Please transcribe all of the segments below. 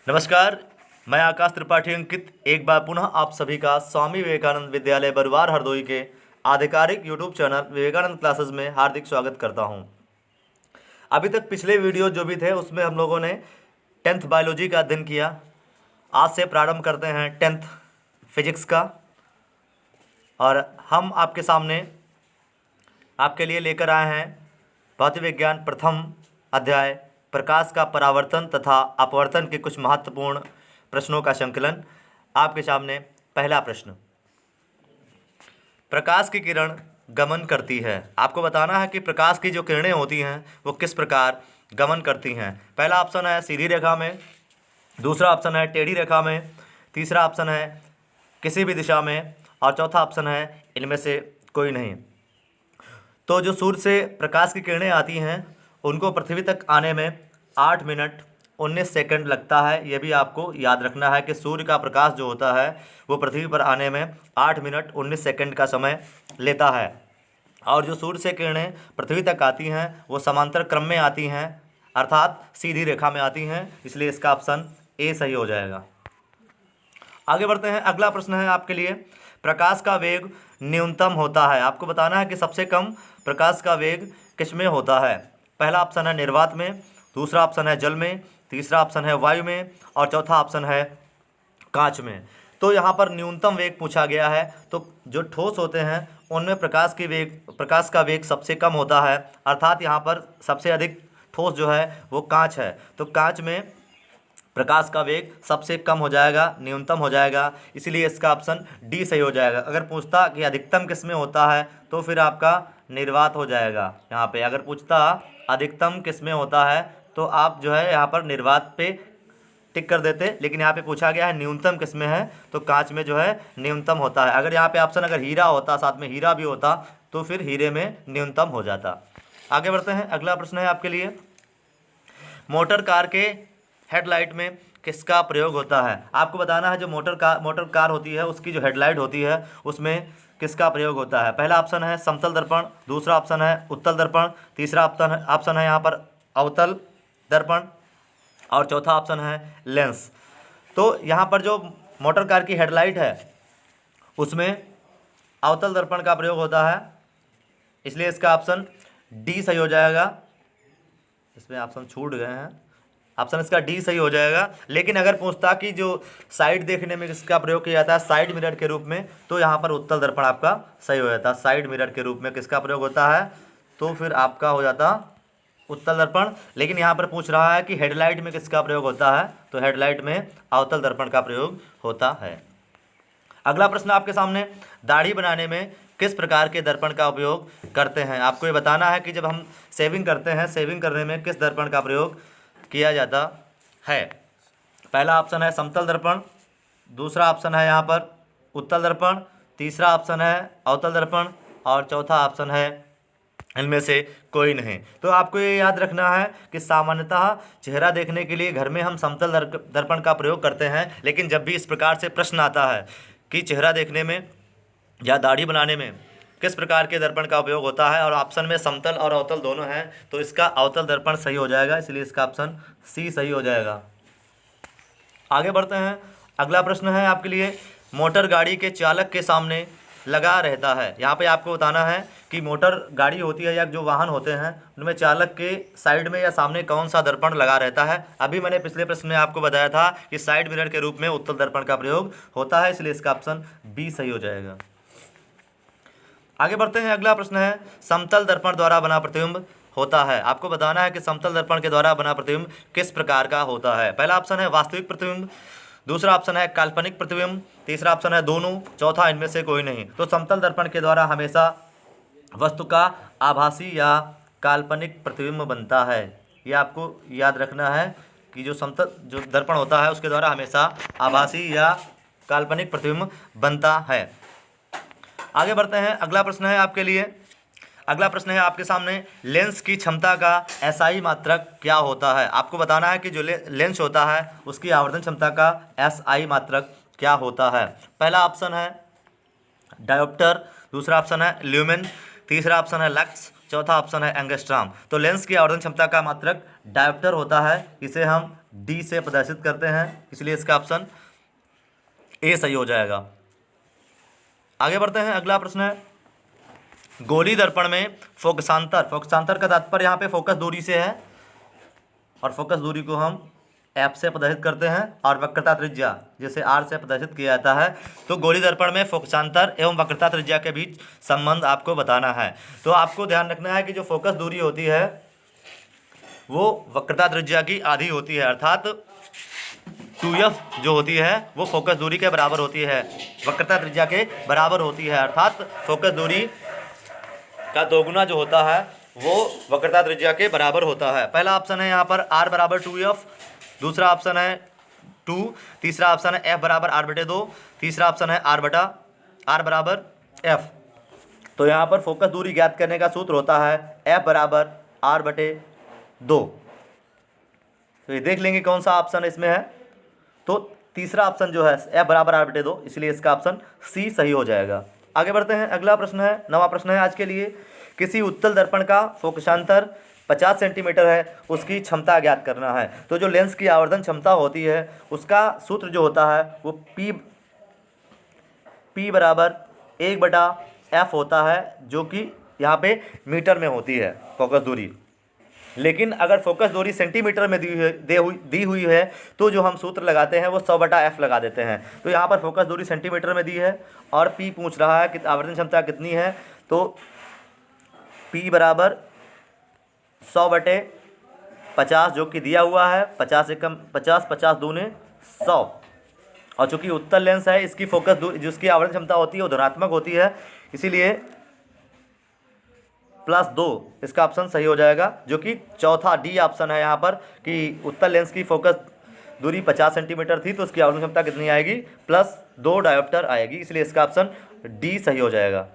नमस्कार। मैं आकाश त्रिपाठी अंकित एक बार पुनः आप सभी का स्वामी विवेकानंद विद्यालय बरुआर हरदोई के आधिकारिक यूट्यूब चैनल विवेकानंद क्लासेस में हार्दिक स्वागत करता हूं। अभी तक पिछले वीडियो जो भी थे उसमें हम लोगों ने 10th बायोलॉजी का अध्ययन किया। आज से प्रारंभ करते हैं 10th फिजिक्स का, और हम आपके सामने आपके लिए लेकर आए हैं भौतिक विज्ञान प्रथम अध्याय प्रकाश का परावर्तन तथा अपवर्तन के कुछ महत्वपूर्ण प्रश्नों का संकलन। आपके सामने पहला प्रश्न, प्रकाश की किरण गमन करती है। आपको बताना है कि प्रकाश की जो किरणें होती हैं वो किस प्रकार गमन करती हैं। पहला ऑप्शन है सीधी रेखा में, दूसरा ऑप्शन है टेढ़ी रेखा में, तीसरा ऑप्शन है किसी भी दिशा में, और चौथा ऑप्शन है इनमें से कोई नहीं। तो जो सूर्य से प्रकाश की किरणें आती हैं उनको पृथ्वी तक आने में 8 मिनट 19 सेकंड लगता है। ये भी आपको याद रखना है कि सूर्य का प्रकाश जो होता है वो पृथ्वी पर आने में 8 मिनट 19 सेकंड का समय लेता है। और जो सूर्य से किरणें पृथ्वी तक आती हैं वो समांतर क्रम में आती हैं, अर्थात सीधी रेखा में आती हैं, इसलिए इसका ऑप्शन ए सही हो जाएगा। आगे बढ़ते हैं। अगला प्रश्न है आपके लिए, प्रकाश का वेग न्यूनतम होता है। आपको बताना है कि सबसे कम प्रकाश का वेग किसमें होता है। पहला ऑप्शन है निर्वात में, दूसरा ऑप्शन है जल में, तीसरा ऑप्शन है वायु में, और चौथा ऑप्शन है कांच में। तो यहाँ पर न्यूनतम वेग पूछा गया है, तो जो ठोस होते हैं उनमें प्रकाश का वेग सबसे कम होता है, अर्थात यहाँ पर सबसे अधिक ठोस जो है वो कांच है। तो कांच में प्रकाश का वेग सबसे कम हो जाएगा, न्यूनतम हो जाएगा, इसीलिए इसका ऑप्शन डी सही हो जाएगा। अगर पूछता कि अधिकतम किस में होता है तो फिर आपका निर्वात हो जाएगा। यहाँ पे अगर पूछता अधिकतम किस में होता है तो आप जो है यहाँ पर निर्वात पे टिक कर देते, लेकिन यहाँ पे पूछा गया है न्यूनतम किस में है तो कांच में जो है न्यूनतम होता है। अगर यहाँ पे ऑप्शन अगर हीरा होता, साथ में हीरा भी होता, तो फिर हीरे में न्यूनतम हो जाता। आगे बढ़ते हैं। अगला प्रश्न है आपके लिए, मोटर कार के हेडलाइट में किसका प्रयोग होता है। आपको बताना है जो मोटर कार होती है उसकी जो हेडलाइट होती है उसमें किसका प्रयोग होता है। पहला ऑप्शन है समतल दर्पण, दूसरा ऑप्शन है उत्तल दर्पण, तीसरा ऑप्शन है यहाँ पर अवतल दर्पण, और चौथा ऑप्शन है लेंस। तो यहाँ पर जो मोटर कार की हेडलाइट है उसमें अवतल दर्पण का प्रयोग होता है, इसलिए इसका ऑप्शन डी सही हो जाएगा। इसमें ऑप्शन छूट गए हैं, ऑप्शन इसका डी सही हो जाएगा। लेकिन अगर पूछता कि जो साइड देखने में किसका प्रयोग किया जाता है साइड मिरर के रूप में, तो यहाँ पर उत्तल दर्पण आपका सही हो जाता है। साइड मिरर के रूप में किसका प्रयोग होता है तो फिर आपका हो जाता उत्तल दर्पण। लेकिन यहाँ पर पूछ रहा है कि हेडलाइट में किसका प्रयोग होता है, तो हेडलाइट में अवतल दर्पण का प्रयोग होता है। अगला प्रश्न आपके सामने, दाढ़ी बनाने में किस प्रकार के दर्पण का उपयोग करते हैं। आपको ये बताना है कि जब हम शेविंग करते हैं, शेविंग करने में किस दर्पण का प्रयोग किया जाता है। पहला ऑप्शन है समतल दर्पण, दूसरा ऑप्शन है यहाँ पर उत्तल दर्पण, तीसरा ऑप्शन है अवतल दर्पण, और चौथा ऑप्शन है इनमें से कोई नहीं। तो आपको ये याद रखना है कि सामान्यतः चेहरा देखने के लिए घर में हम समतल दर्पण का प्रयोग करते हैं, लेकिन जब भी इस प्रकार से प्रश्न आता है कि चेहरा देखने में या दाढ़ी बनाने में किस प्रकार के दर्पण का उपयोग होता है और ऑप्शन में समतल और अवतल दोनों हैं, तो इसका अवतल दर्पण सही हो जाएगा, इसलिए इसका ऑप्शन सी सही हो जाएगा। आगे बढ़ते हैं। अगला प्रश्न है आपके लिए, मोटर गाड़ी के चालक के सामने लगा रहता है। यहाँ पे आपको बताना है कि मोटर गाड़ी होती है या जो वाहन होते हैं उनमें चालक के साइड में या सामने कौन सा दर्पण लगा रहता है। अभी मैंने पिछले प्रश्न में आपको बताया था कि साइड मिरर के रूप में उत्तल दर्पण का प्रयोग होता है, इसलिए इसका ऑप्शन बी सही हो जाएगा। आगे बढ़ते हैं। अगला प्रश्न है, समतल दर्पण द्वारा बना प्रतिबिंब होता है। आपको बताना है कि समतल दर्पण के द्वारा बना प्रतिबिंब किस प्रकार का होता है। पहला ऑप्शन है वास्तविक प्रतिबिंब, दूसरा ऑप्शन है काल्पनिक प्रतिबिंब, तीसरा ऑप्शन है दोनों, चौथा इनमें से कोई नहीं। तो समतल दर्पण के द्वारा हमेशा वस्तु का आभासी या काल्पनिक प्रतिबिंब बनता है। ये आपको याद रखना है कि जो दर्पण होता है उसके द्वारा हमेशा आभासी या काल्पनिक प्रतिबिंब बनता है। आगे बढ़ते हैं। अगला प्रश्न है आपके लिए, अगला प्रश्न है आपके सामने, लेंस की क्षमता का एसआई मात्रक क्या होता है। आपको बताना है कि जो लेंस होता है उसकी आवर्धन क्षमता का एसआई मात्रक क्या होता है। पहला ऑप्शन है डायोप्टर, दूसरा ऑप्शन है ल्यूमेन, तीसरा ऑप्शन है लक्स, चौथा ऑप्शन है एंगस्ट्रॉम। तो लेंस की आवर्धन क्षमता का मात्रक डायोप्टर होता है, इसे हम डी से प्रदर्शित करते हैं, इसलिए इसका ऑप्शन ए सही हो जाएगा। आगे बढ़ते हैं, अगला प्रश्न है गोली दर्पण में फोकसांतर। फोकसांतर का तात्पर्य यहाँ पे फोकस दूरी से है, और फोकस दूरी को हम एफ से प्रदर्शित करते हैं, और वक्रता त्रिज्या जैसे आर से प्रदर्शित किया जाता है। तो गोली दर्पण में फोकसांतर एवं वक्रता त्रिज्या के बीच संबंध आपको बताना है। तो आपको ध्यान रखना है कि जो फोकस दूरी होती है वो वक्रता त्रिज्या की आधी होती है, अर्थात 2f जो होती है वो फोकस दूरी के बराबर होती है, वक्रता त्रिज्या के बराबर होती है, अर्थात फोकस दूरी का दोगुना जो होता है वो वक्रता त्रिज्या के बराबर होता है। पहला ऑप्शन है यहाँ पर r बराबर 2f, दूसरा ऑप्शन है 2, तीसरा ऑप्शन है f बराबर r/2, तीसरा ऑप्शन है r बराबर f। तो यहाँ पर फोकस दूरी ज्ञात करने का सूत्र होता है f बराबर r/2। तो ये देख लेंगे कौन सा ऑप्शन इसमें है। तो तीसरा ऑप्शन जो है f बराबर r/2, इसलिए इसका ऑप्शन सी सही हो जाएगा। आगे बढ़ते हैं, अगला प्रश्न है, नवा प्रश्न है आज के लिए। किसी उत्तल दर्पण का फोकसांतर 50 सेंटीमीटर है, उसकी क्षमता ज्ञात करना है। तो जो लेंस की आवर्धन क्षमता होती है उसका सूत्र जो होता है वो P बराबर 1/f होता है, जो कि यहाँ पे मीटर में होती है फोकस दूरी। लेकिन अगर फोकस दूरी सेंटीमीटर में दी हुई है तो जो हम सूत्र लगाते हैं वो 100/f लगा देते हैं। तो यहाँ पर फोकस दूरी सेंटीमीटर में दी है और P पूछ रहा है कि आवर्धन क्षमता कितनी है, तो P बराबर 100/50 जो कि दिया हुआ है, 50 से कम 50, 50 दूने 100। और चूँकि उत्तल लेंस है इसकी फोकस दूरी जिसकी आवर्धन क्षमता होती है वो धनात्मक होती है, इसीलिए +2 इसका ऑप्शन सही हो जाएगा, जो कि चौथा डी ऑप्शन है यहाँ पर कि उत्तल लेंस की फोकस दूरी 50 सेंटीमीटर थी तो उसकी आवर्धन क्षमता कितनी आएगी, +2 डायोप्टर आएगी, इसलिए इसका ऑप्शन डी सही हो जाएगा।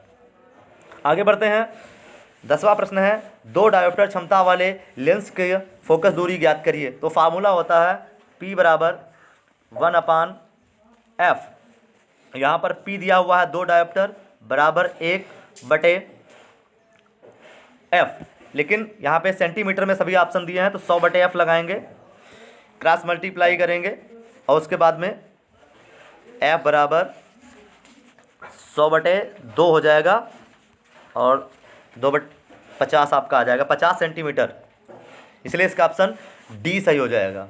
आगे बढ़ते हैं, 10वां प्रश्न है 2 डायोप्टर क्षमता वाले लेंस के फोकस दूरी ज्ञात करिए। तो फार्मूला होता है P बराबर 1/f। यहाँ पर P दिया हुआ है 2 डायोप्टर बराबर 1/f, लेकिन यहाँ पे सेंटीमीटर में सभी ऑप्शन दिए हैं तो 100/f लगाएंगे, क्रॉस मल्टीप्लाई करेंगे और उसके बाद में f बराबर 100/2 हो जाएगा और 2/50 आपका आ जाएगा 50 सेंटीमीटर, इसलिए इसका ऑप्शन डी सही हो जाएगा।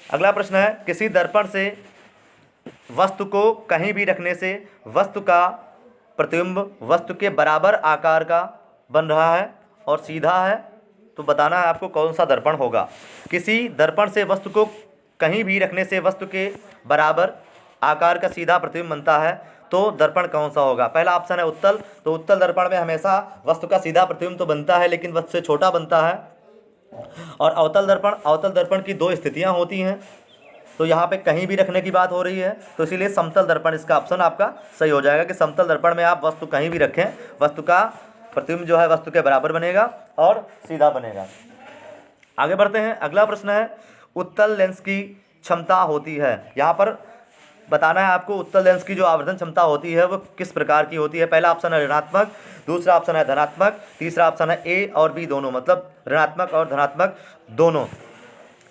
अगला प्रश्न है किसी दर्पण से वस्तु को कहीं भी रखने से वस्तु का प्रतिबिंब वस्तु के बराबर आकार का बन रहा है और सीधा है, तो बताना है आपको कौन सा दर्पण होगा। किसी दर्पण से वस्तु को कहीं भी रखने से वस्तु के बराबर आकार का सीधा प्रतिबिंब बनता है, तो दर्पण कौन सा होगा। पहला ऑप्शन है उत्तल, तो उत्तल दर्पण में हमेशा वस्तु का सीधा प्रतिबिंब तो बनता है लेकिन वस्तु से छोटा बनता है। और अवतल दर्पण की 2 स्थितियां होती हैं, तो यहाँ पे कहीं भी रखने की बात हो रही है, तो इसीलिए समतल दर्पण इसका ऑप्शन आपका सही हो जाएगा कि समतल दर्पण में आप वस्तु कहीं भी रखें, वस्तु का प्रतिबिंब जो है वस्तु के बराबर बनेगा और सीधा बनेगा। आगे बढ़ते हैं, अगला प्रश्न है उत्तल लेंस की क्षमता होती है। यहाँ पर बताना है आपको उत्तल लेंस की जो आवर्धन क्षमता होती है वो किस प्रकार की होती है। पहला ऑप्शन है ऋणात्मक, दूसरा ऑप्शन है धनात्मक, तीसरा ऑप्शन है ए और बी दोनों, मतलब ऋणात्मक और धनात्मक दोनों।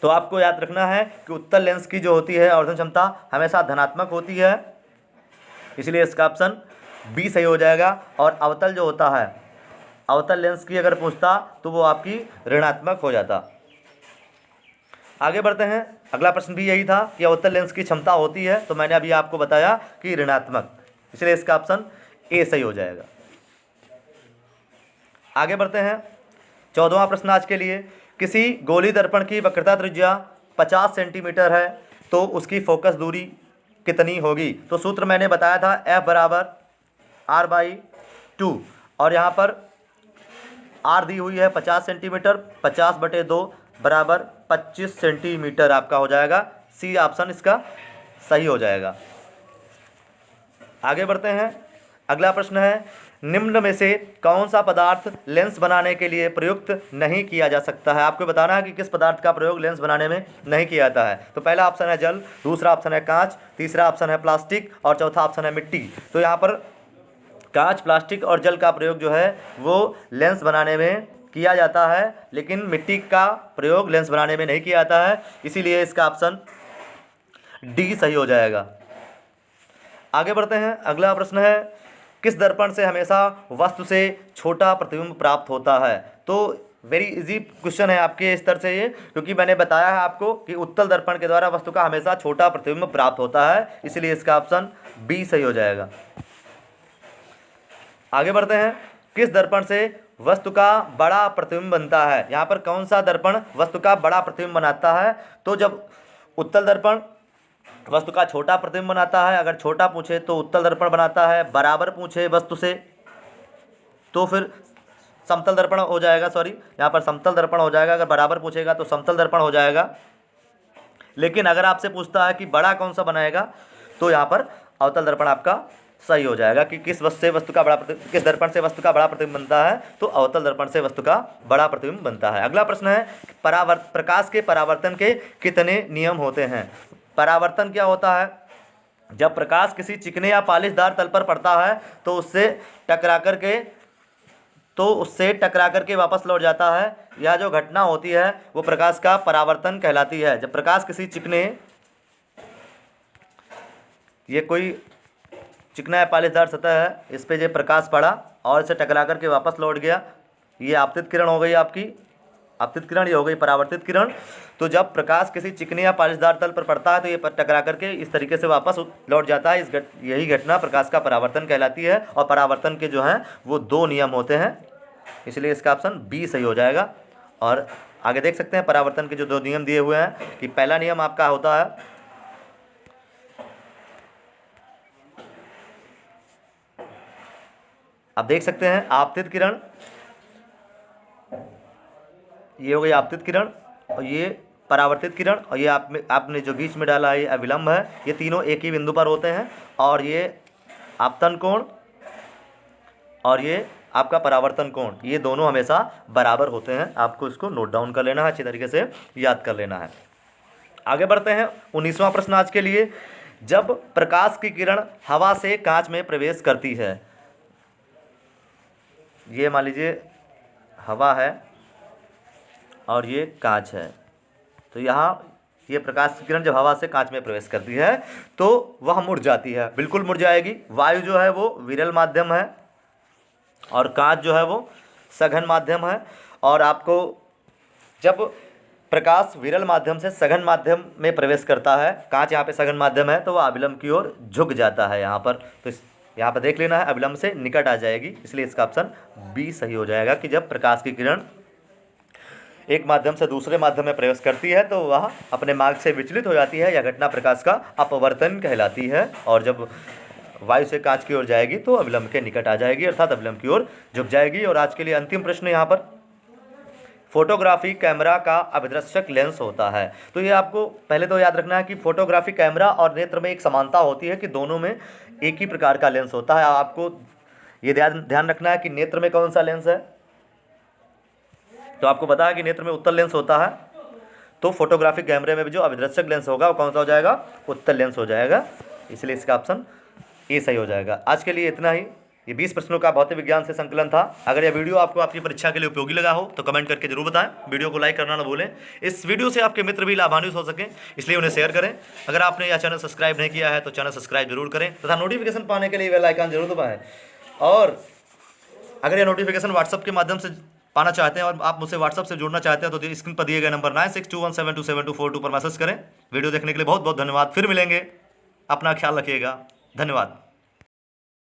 तो आपको याद रखना है कि उत्तल लेंस की जो होती है आवर्धन क्षमता हमेशा धनात्मक होती है, इसलिए इसका ऑप्शन बी सही हो जाएगा। और अवतल जो होता है, अवतल लेंस की अगर पूछता तो वो आपकी ऋणात्मक हो जाता। आगे बढ़ते हैं, अगला प्रश्न भी यही था कि अवतल लेंस की क्षमता होती है, तो मैंने अभी आपको बताया कि ऋणात्मक, इसलिए इसका ऑप्शन ए सही हो जाएगा। आगे बढ़ते हैं, 14वां प्रश्न आज के लिए। किसी गोली दर्पण की वक्रता त्रिज्या 50 सेंटीमीटर है तो उसकी फोकस दूरी कितनी होगी। तो सूत्र मैंने बताया था f बराबर r/2 और यहाँ पर r दी हुई है 50 सेंटीमीटर, 50/2 बराबर 25 सेंटीमीटर आपका हो जाएगा। सी ऑप्शन इसका सही हो जाएगा। आगे बढ़ते हैं, अगला प्रश्न है निम्न में से कौन सा पदार्थ लेंस बनाने के लिए प्रयुक्त नहीं किया जा सकता है। आपको बताना है कि किस पदार्थ का प्रयोग लेंस बनाने में नहीं किया जाता है। तो पहला ऑप्शन है जल, दूसरा ऑप्शन है कांच, तीसरा ऑप्शन है प्लास्टिक और चौथा ऑप्शन है मिट्टी। तो यहाँ पर कांच, प्लास्टिक और जल का प्रयोग जो है वो लेंस बनाने में किया जाता है, लेकिन मिट्टी का प्रयोग लेंस बनाने में नहीं किया जाता है, इसीलिए इसका ऑप्शन डी सही हो जाएगा। आगे बढ़ते हैं। अगला प्रश्न है, किस दर्पण से हमेशा वस्तु से छोटा प्रतिबिंब प्राप्त होता है? तो वेरी इजी क्वेश्चन है आपके स्तर से ये, क्योंकि मैंने बताया है आपको कि उत्तल दर्पण के द्वारा वस्तु का हमेशा छोटा प्रतिबिंब प्राप्त होता है, इसलिए इसका ऑप्शन बी सही हो जाएगा। आगे बढ़ते हैं। किस दर्पण से वस्तु का बड़ा प्रतिबिंब बनता है? यहाँ पर कौन सा दर्पण वस्तु का बड़ा प्रतिबिंब बनाता है? तो जब उत्तल दर्पण वस्तु का छोटा प्रतिबिंब बनाता है, अगर छोटा पूछे तो उत्तल दर्पण बनाता है, बराबर पूछे वस्तु से तो फिर समतल दर्पण हो जाएगा, सॉरी यहाँ पर समतल दर्पण हो जाएगा, अगर बराबर पूछेगा तो समतल दर्पण हो जाएगा। लेकिन अगर आपसे पूछता है कि बड़ा कौन सा बनाएगा, तो यहाँ पर अवतल दर्पण आपका सही हो जाएगा कि किस दर्पण से वस्तु का बड़ा प्रतिबिंब बनता है, तो अवतल दर्पण से वस्तु का बड़ा प्रतिबिंब बनता है। अगला प्रश्न है, प्रकाश के परावर्तन के कितने नियम होते हैं? परावर्तन क्या होता है? जब प्रकाश किसी चिकने या पॉलिशदार तल पर पड़ता है तो उससे टकरा करके वापस लौट जाता है। यह जो घटना होती है वो प्रकाश का परावर्तन कहलाती है। जब प्रकाश किसी कोई चिकना या पॉलिशदार सतह है, इस पे जो प्रकाश पड़ा और इसे टकरा करके वापस लौट गया, ये आपतित किरण हो गई आपकी, आपतित किरण, ये हो गई परावर्तित किरण। तो जब प्रकाश किसी चिकने या पॉलिशदार तल पर पड़ता है तो ये टकरा करके इस तरीके से वापस लौट जाता है। यही घटना प्रकाश का परावर्तन कहलाती है। और परावर्तन के जो हैं वो 2 नियम होते हैं, इसलिए इसका ऑप्शन बी सही हो जाएगा। और आगे देख सकते हैं परावर्तन के जो 2 नियम दिए हुए हैं कि पहला नियम आपका होता है, आप देख सकते हैं आपतित किरण, ये हो गई आपतित किरण, और ये परावर्तित किरण, और ये आपने जो बीच में डाला है ये अविलंब है। ये तीनों एक ही बिंदु पर होते हैं, और ये आपतन कोण और ये आपका परावर्तन कोण, ये दोनों हमेशा बराबर होते हैं। आपको इसको नोट डाउन कर लेना है, अच्छी तरीके से याद कर लेना है। आगे बढ़ते हैं। 19वां प्रश्न आज के लिए, जब प्रकाश की किरण हवा से कांच में प्रवेश करती है, ये मान लीजिए हवा है और ये कांच है, तो यहाँ ये प्रकाश की किरण जब हवा से कांच में प्रवेश करती है तो वह मुड़ जाती है, बिल्कुल मुड़ जाएगी। वायु जो है वो विरल माध्यम है और कांच जो है वो सघन माध्यम है। और आपको जब प्रकाश विरल माध्यम से सघन माध्यम में प्रवेश करता है, कांच यहाँ पे सघन माध्यम है, तो वह अविलंब की ओर झुक जाता है यहाँ पर। तो यहाँ पर देख लेना है, अविलंब से निकट आ जाएगी, इसलिए इसका ऑप्शन बी सही हो जाएगा कि जब प्रकाश की किरण एक माध्यम से दूसरे माध्यम में प्रवेश करती है तो वह अपने मार्ग से विचलित हो जाती है। यह घटना प्रकाश का अपवर्तन कहलाती है। और जब वायु से कांच की ओर जाएगी तो अविलंब के निकट आ जाएगी, अर्थात अविलंब की ओर झुक जाएगी। और आज के लिए अंतिम प्रश्न यहाँ पर, फोटोग्राफी कैमरा का अभिदर्शक लेंस होता है। तो ये आपको पहले तो याद रखना है कि फोटोग्राफी कैमरा और नेत्र में एक समानता होती है कि दोनों में एक ही प्रकार का लेंस होता है। आपको ये ध्यान रखना है कि नेत्र में कौन सा लेंस है, तो आपको पता है कि नेत्र में उत्तल लेंस होता है, तो फोटोग्राफिक कैमरे में भी जो अभिदर्शक लेंस होगा वो कौन सा हो जाएगा, उत्तल लेंस हो जाएगा, इसलिए इसका ऑप्शन ए सही हो जाएगा। आज के लिए इतना ही। ये 20 प्रश्नों का भौतिक विज्ञान से संकलन था। अगर यह वीडियो आपको आपकी परीक्षा के लिए उपयोगी लगा हो तो कमेंट करके जरूर बताएं। वीडियो को लाइक करना ना भूलें। इस वीडियो से आपके मित्र भी लाभान्वित हो सकें, इसलिए उन्हें शेयर करें। अगर आपने यह चैनल सब्सक्राइब नहीं किया है तो चैनल सब्सक्राइब जरूर करें तथा नोटिफिकेशन पाने के लिए बेल आइकन जरूर दबाएं। और अगर यह नोटिफिकेशन व्हाट्सअप के माध्यम से पाना चाहते हैं और आप मुझसे व्हाट्सअप से जुड़ना चाहते हैं तो स्क्रीन पर दिए गए नंबर 9621727242 पर मैसेज करें। वीडियो देखने के लिए बहुत बहुत धन्यवाद। फिर मिलेंगे, अपना ख्याल रखिएगा। धन्यवाद।